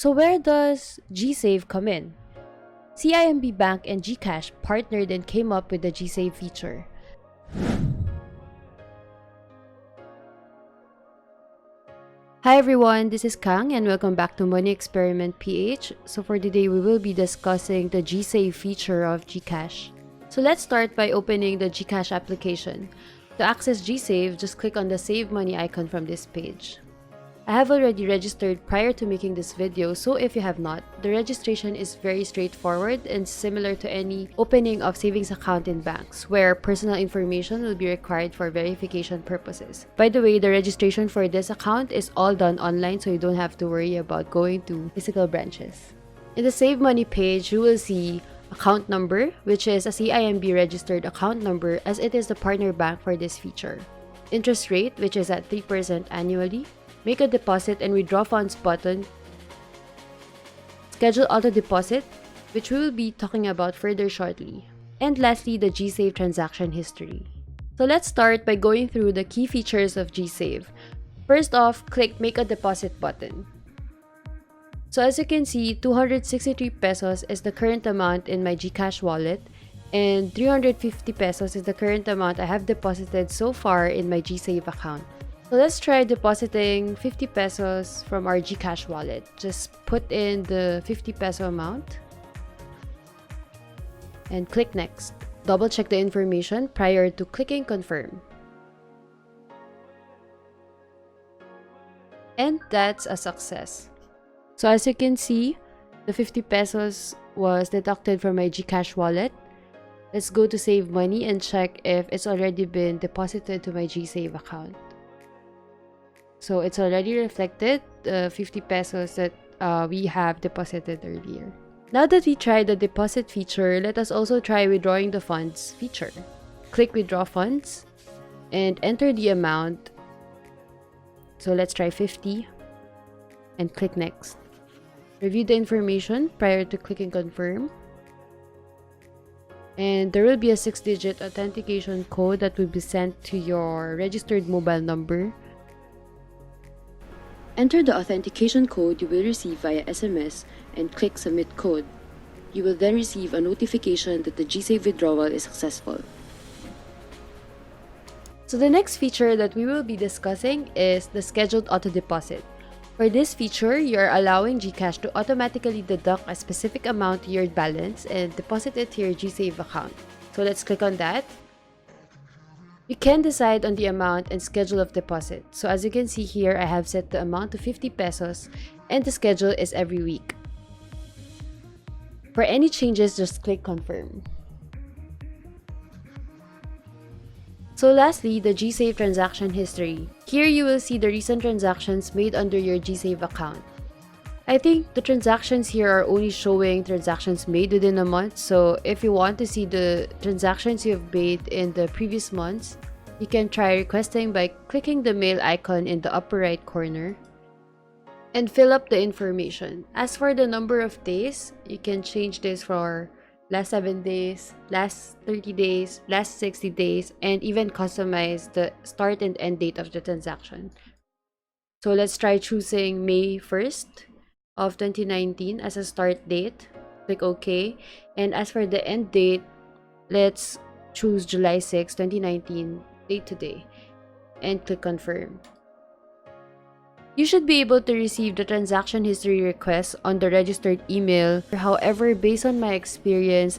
So where does GSave come in? CIMB Bank and GCash partnered and came up with the GSave feature. Hi everyone, this is Kang and welcome back to Money Experiment PH. So for today, we will be discussing the GSave feature of GCash. So let's start by opening the GCash application. To access GSave, just click on the Save Money icon from this page. I have already registered prior to making this video, so if you have not, the registration is very straightforward and similar to any opening of savings account in banks, where personal information will be required for verification purposes. By the way, the registration for this account is all done online, so you don't have to worry about going to physical branches. In the Save Money page, you will see account number, which is a CIMB registered account number as it is the partner bank for this feature. Interest rate, which is at 3% annually. Make a deposit and withdraw funds button. Schedule auto deposit, which we will be talking about further shortly. And lastly, the GSave transaction history. So let's start by going through the key features of GSave. First off, click Make a Deposit button. So as you can see, 263 pesos is the current amount in my GCash wallet, and 350 pesos is the current amount I have deposited so far in my GSave account. So let's try depositing 50 pesos from our GCash wallet. Just put in the 50 peso amount and click Next. Double check the information prior to clicking Confirm. And that's a success. So as you can see, the 50 pesos was deducted from my GCash wallet. Let's go to Save Money and check if it's already been deposited to my GSave account. So it's already reflected, the 50 pesos that we have deposited earlier. Now that we tried the deposit feature, let us also try withdrawing the funds feature. Click Withdraw Funds and enter the amount. So let's try 50 and click Next. Review the information prior to clicking Confirm. And there will be a 6-digit authentication code that will be sent to your registered mobile number. Enter the authentication code you will receive via SMS and click Submit Code. You will then receive a notification that the GSave withdrawal is successful. So the next feature that we will be discussing is the Scheduled Auto Deposit. For this feature, you are allowing GCash to automatically deduct a specific amount to your balance and deposit it to your GSave account. So let's click on that. You can decide on the amount and schedule of deposit. So as you can see here, I have set the amount to 50 pesos and the schedule is every week. For any changes, just click Confirm. So lastly, the GSave transaction history. Here you will see the recent transactions made under your GSave account. I think the transactions here are only showing transactions made within a month, so if you want to see the transactions you have made in the previous months, you can try requesting by clicking the mail icon in the upper right corner and fill up the information. As for the number of days, you can change this for last 7 days, last 30 days, last 60 days, and even customize the start and end date of the transaction. So let's try choosing May 1st of 2019 as a start date. Click OK. And as for the end date, let's choose July 6, 2019, date today, and click Confirm. You should be able to receive the transaction history request on the registered email. However, based on my experience,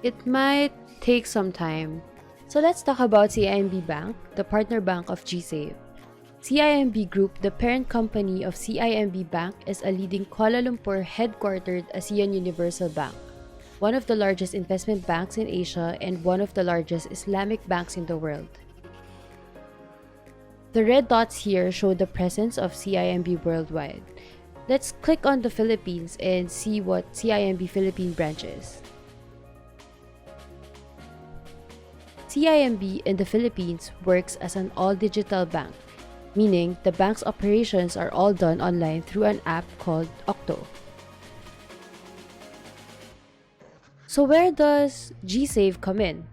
it might take some time. So let's talk about CIMB Bank, the partner bank of GSave. CIMB Group, the parent company of CIMB Bank, is a leading Kuala Lumpur headquartered ASEAN Universal Bank, one of the largest investment banks in Asia and one of the largest Islamic banks in the world. The red dots here show the presence of CIMB worldwide. Let's click on the Philippines and see what CIMB Philippine branch is. CIMB in the Philippines works as an all-digital bank, meaning the bank's operations are all done online through an app called Octo. So where does GSave come in?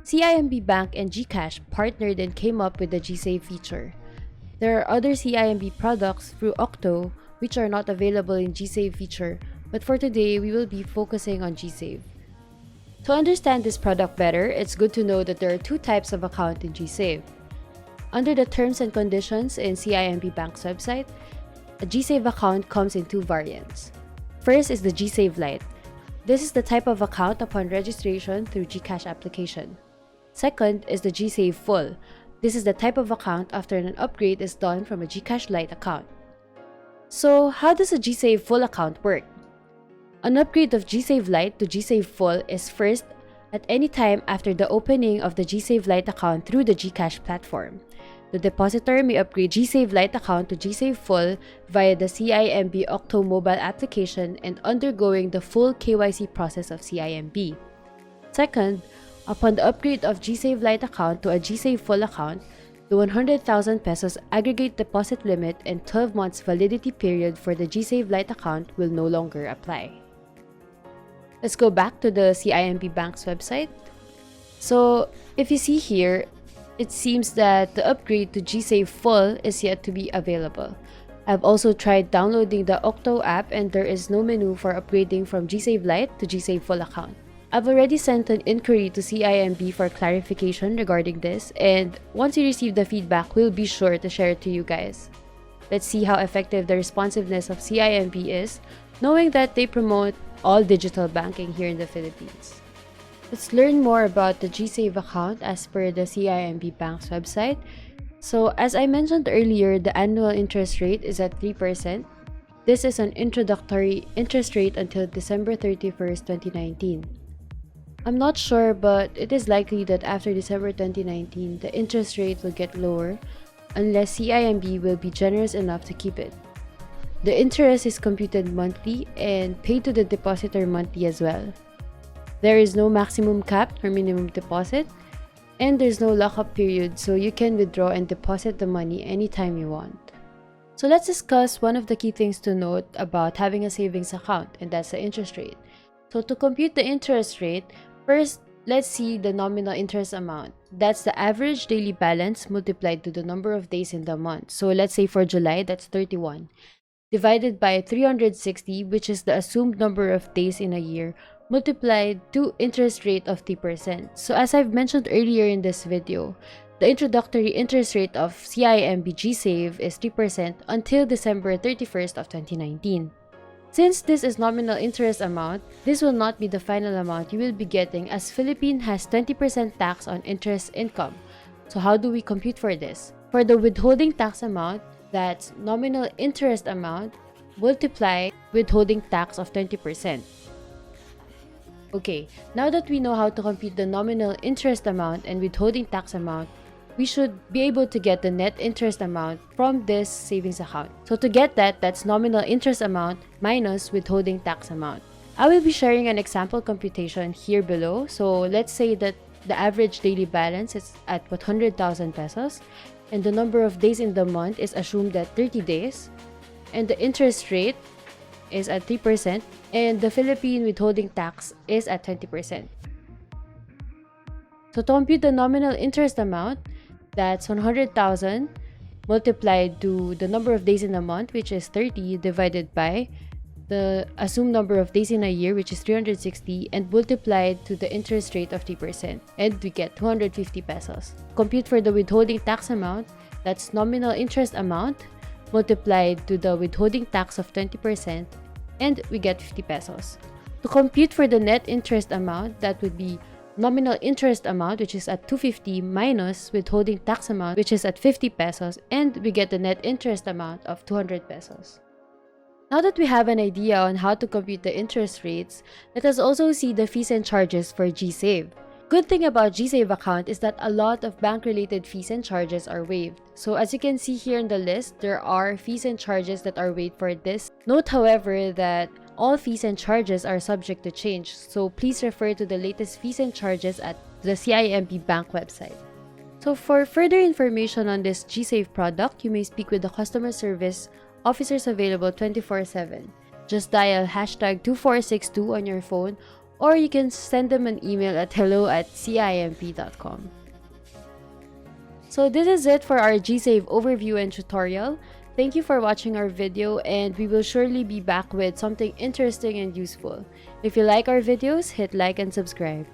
CIMB Bank and GCash partnered and came up with the GSave feature. There are other CIMB products through Octo, which are not available in GSave feature, but for today, we will be focusing on GSave. To understand this product better, it's good to know that there are two types of account in GSave. Under the terms and conditions in CIMB Bank's website, a GSave account comes in two variants. First is the GSave Lite. This is the type of account upon registration through GCash application. Second is the GSave Full. This is the type of account after an upgrade is done from a GCash Lite account. So, how does a GSave Full account work? An upgrade of GSave Lite to GSave Full is first at any time after the opening of the GSave Lite account through the GCash platform. The depositor may upgrade GSave Lite account to GSave Full via the CIMB Octo mobile application and undergoing the full KYC process of CIMB. Second, upon the upgrade of GSave Lite account to a GSave Full account, the 100,000 pesos aggregate deposit limit and 12 months validity period for the GSave Lite account will no longer apply. Let's go back to the CIMB Bank's website. So, if you see here, it seems that the upgrade to GSave Full is yet to be available. I've also tried downloading the Octo app and there is no menu for upgrading from GSave Lite to GSave Full account. I've already sent an inquiry to CIMB for clarification regarding this, and once we receive the feedback, we'll be sure to share it to you guys. Let's see how effective the responsiveness of CIMB is, knowing that they promote all digital banking here in the Philippines. Let's learn more about the GSave account as per the CIMB Bank's website. So, as I mentioned earlier, the annual interest rate is at 3%. This is an introductory interest rate until December 31st, 2019. I'm not sure, but it is likely that after December 2019, the interest rate will get lower unless CIMB will be generous enough to keep it. The interest is computed monthly and paid to the depositor monthly as well. There is no maximum cap or minimum deposit, and there's no lockup period, so you can withdraw and deposit the money anytime you want. So let's discuss one of the key things to note about having a savings account, and that's the interest rate. So to compute the interest rate, first, let's see the nominal interest amount. That's the average daily balance multiplied to the number of days in the month. So let's say for July, that's 31. Divided by 360, which is the assumed number of days in a year, multiplied to interest rate of 3%. So as I've mentioned earlier in this video, the introductory interest rate of CIMB GSave is 3% until December 31st of 2019. Since this is nominal interest amount, this will not be the final amount you will be getting as Philippines has 20% tax on interest income. So how do we compute for this? For the withholding tax amount, that's nominal interest amount, multiply withholding tax of 20%. Okay, now that we know how to compute the nominal interest amount and withholding tax amount, we should be able to get the net interest amount from this savings account. So to get that, that's nominal interest amount minus withholding tax amount. I will be sharing an example computation here below. So let's say that the average daily balance is at 100,000 pesos and the number of days in the month is assumed at 30 days and the interest rate is at 3% and the Philippine withholding tax is at 20%. So to compute the nominal interest amount, that's 100,000 multiplied to the number of days in a month, which is 30, divided by the assumed number of days in a year, which is 360, and multiplied to the interest rate of 3%, and we get 250 pesos. Compute for the withholding tax amount, that's nominal interest amount multiplied to the withholding tax of 20%, and we get 50 pesos. To compute for the net interest amount, that would be nominal interest amount, which is at 250, minus withholding tax amount, which is at 50 pesos, and we get the net interest amount of 200 pesos. Now that we have an idea on how to compute the interest rates, let us also see the fees and charges for GSave. Good thing about GSave account is that a lot of bank-related fees and charges are waived. So as you can see here in the list, there are fees and charges that are waived for this. Note, however, that all fees and charges are subject to change, so please refer to the latest fees and charges at the CIMB Bank website. So for further information on this GSave product, you may speak with the customer service officers available 24/7. Just dial #2462 on your phone, or you can send them an email at hello@cimb.com. So this is it for our GSave overview and tutorial. Thank you for watching our video, and we will surely be back with something interesting and useful. If you like our videos, hit like and subscribe.